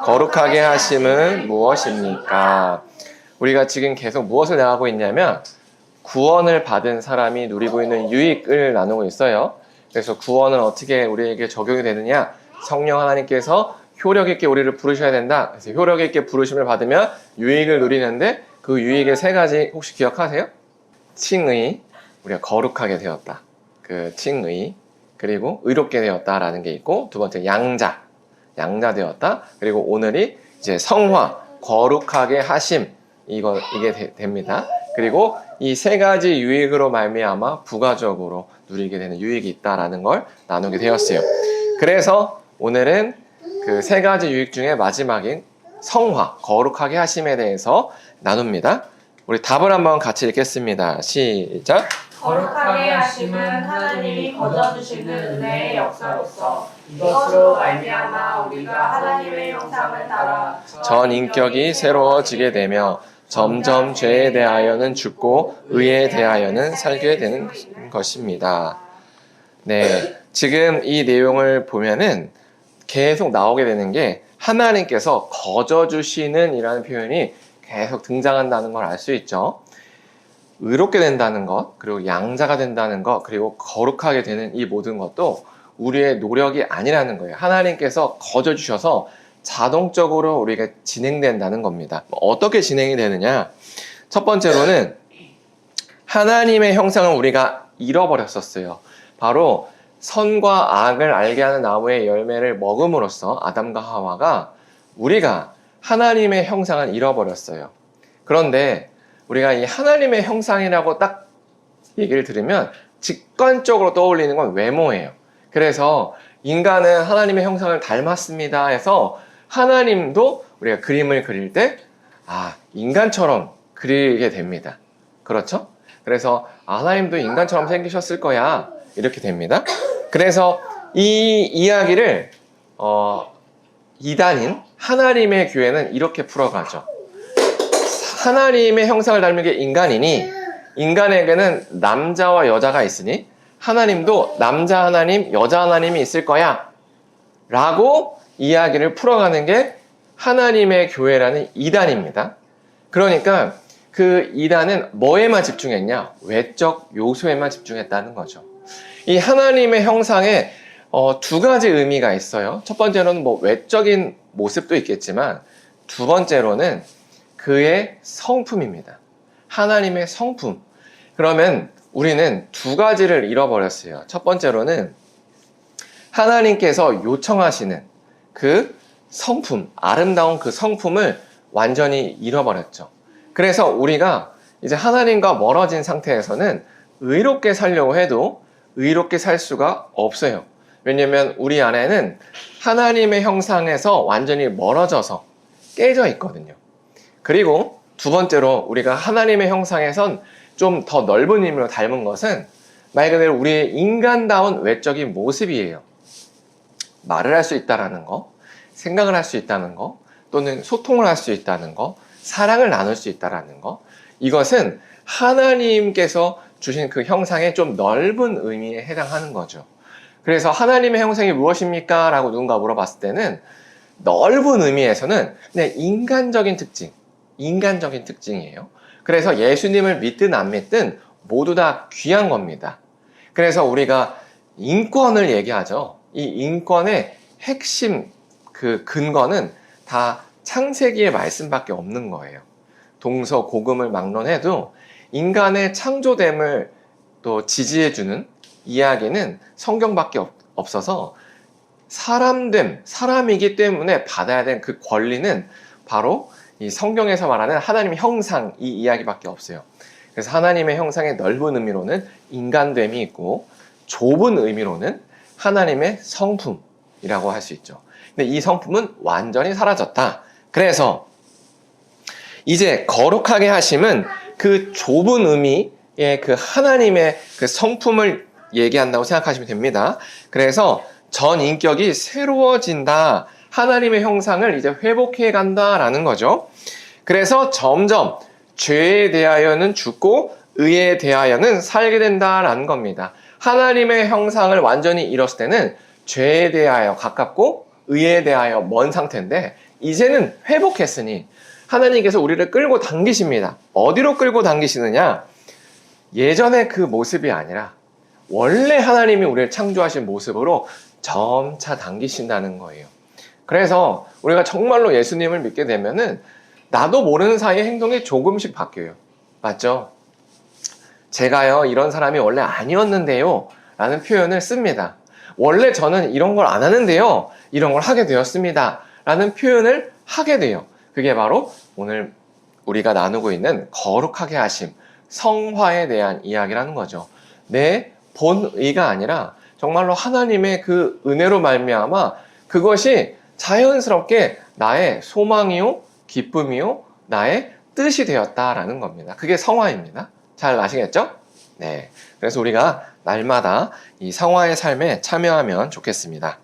거룩하게 하심은 무엇입니까? 우리가 지금 계속 무엇을 나가고 있냐면 구원을 받은 사람이 누리고 있는 유익을 나누고 있어요. 그래서 구원은 어떻게 우리에게 적용이 되느냐? 성령 하나님께서 효력 있게 우리를 부르셔야 된다. 그래서 효력 있게 부르심을 받으면 유익을 누리는데 그 유익의 세 가지 혹시 기억하세요? 칭의, 우리가 거룩하게 되었다. 그 칭의, 그리고 의롭게 되었다라는 게 있고, 두 번째 양자 되었다. 그리고 오늘이 이제 성화, 거룩하게 하심, 이게 됩니다. 그리고 이 세 가지 유익으로 말미암아 부가적으로 누리게 되는 유익이 있다라는 걸 나누게 되었어요. 그래서 오늘은 그 세 가지 유익 중에 마지막인 성화, 거룩하게 하심에 대해서 나눕니다. 우리 답을 한번 같이 읽겠습니다. 시작. 거룩하게 하심은 하나님이 거저주시는 은혜의 역사로서 이것으로 말미암아 우리가 하나님의 형상을 따라 전 인격이 새로워지게 되며 점점 죄에 대하여는 죽고 의에 대하여는 살게 되는 것입니다. 네, 지금 이 내용을 보면은 계속 나오게 되는 게 하나님께서 거저주시는 이라는 표현이 계속 등장한다는 걸 알 수 있죠. 의롭게 된다는 것, 그리고 양자가 된다는 것, 그리고 거룩하게 되는 이 모든 것도 우리의 노력이 아니라는 거예요. 하나님께서 거저주셔서 자동적으로 우리가 진행된다는 겁니다. 어떻게 진행이 되느냐? 첫 번째로는 하나님의 형상을 우리가 잃어버렸었어요. 바로 선과 악을 알게 하는 나무의 열매를 먹음으로써 아담과 하와가 우리가 하나님의 형상을 잃어버렸어요. 그런데 우리가 이 하나님의 형상이라고 딱 얘기를 들으면 직관적으로 떠올리는 건 외모예요. 그래서 인간은 하나님의 형상을 닮았습니다 해서 하나님도 우리가 그림을 그릴 때 인간처럼 그리게 됩니다. 그렇죠? 그래서 하나님도 인간처럼 생기셨을 거야 이렇게 됩니다. 그래서 이 이야기를 이단인 하나님의 교회는 이렇게 풀어가죠. 하나님의 형상을 닮은 게 인간이니 인간에게는 남자와 여자가 있으니 하나님도 남자 하나님, 여자 하나님이 있을 거야 라고 이야기를 풀어가는 게 하나님의 교회라는 이단입니다. 그러니까 그 이단은 뭐에만 집중했냐? 외적 요소에만 집중했다는 거죠. 이 하나님의 형상에 두 가지 의미가 있어요. 첫 번째로는 뭐 외적인 모습도 있겠지만 두 번째로는 그의 성품입니다. 하나님의 성품. 그러면 우리는 두 가지를 잃어버렸어요. 첫 번째로는 하나님께서 요청하시는 그 성품, 아름다운 그 성품을 완전히 잃어버렸죠. 그래서 우리가 이제 하나님과 멀어진 상태에서는 의롭게 살려고 해도 의롭게 살 수가 없어요. 왜냐면 우리 안에는 하나님의 형상에서 완전히 멀어져서 깨져 있거든요. 그리고 두 번째로 우리가 하나님의 형상에선 좀 더 넓은 의미로 닮은 것은 말 그대로 우리의 인간다운 외적인 모습이에요. 말을 할 수 있다는 거, 생각을 할 수 있다는 거, 또는 소통을 할 수 있다는 거, 사랑을 나눌 수 있다는 거. 이것은 하나님께서 주신 그 형상의 좀 넓은 의미에 해당하는 거죠. 그래서 하나님의 형상이 무엇입니까? 라고 누군가 물어봤을 때는 넓은 의미에서는 그냥 인간적인 특징이에요. 그래서 예수님을 믿든 안 믿든 모두 다 귀한 겁니다. 그래서 우리가 인권을 얘기하죠. 이 인권의 핵심 그 근거는 다 창세기의 말씀밖에 없는 거예요. 동서고금을 막론해도 인간의 창조됨을 또 지지해주는 이야기는 성경밖에 없어서 사람이기 때문에 받아야 되는 그 권리는 바로 이 성경에서 말하는 하나님의 형상 이 이야기밖에 없어요. 그래서 하나님의 형상의 넓은 의미로는 인간됨이 있고 좁은 의미로는 하나님의 성품이라고 할 수 있죠. 근데 이 성품은 완전히 사라졌다. 그래서 이제 거룩하게 하심은 그 좁은 의미의 그 하나님의 그 성품을 얘기한다고 생각하시면 됩니다. 그래서 전 인격이 새로워진다. 하나님의 형상을 이제 회복해 간다라는 거죠. 그래서 점점 죄에 대하여는 죽고 의에 대하여는 살게 된다라는 겁니다. 하나님의 형상을 완전히 잃었을 때는 죄에 대하여 가깝고 의에 대하여 먼 상태인데 이제는 회복했으니 하나님께서 우리를 끌고 당기십니다. 어디로 끌고 당기시느냐? 예전의 그 모습이 아니라 원래 하나님이 우리를 창조하신 모습으로 점차 당기신다는 거예요. 그래서 우리가 정말로 예수님을 믿게 되면은 나도 모르는 사이에 행동이 조금씩 바뀌어요. 맞죠? 제가요, 이런 사람이 원래 아니었는데요 라는 표현을 씁니다. 원래 저는 이런 걸 안 하는데요, 이런 걸 하게 되었습니다 라는 표현을 하게 돼요. 그게 바로 오늘 우리가 나누고 있는 거룩하게 하심, 성화에 대한 이야기라는 거죠. 내 본의가 아니라 정말로 하나님의 그 은혜로 말미암아 그것이 자연스럽게 나의 소망이요, 기쁨이요, 나의 뜻이 되었다라는 겁니다. 그게 성화입니다. 잘 아시겠죠? 네. 그래서 우리가 날마다 이 성화의 삶에 참여하면 좋겠습니다.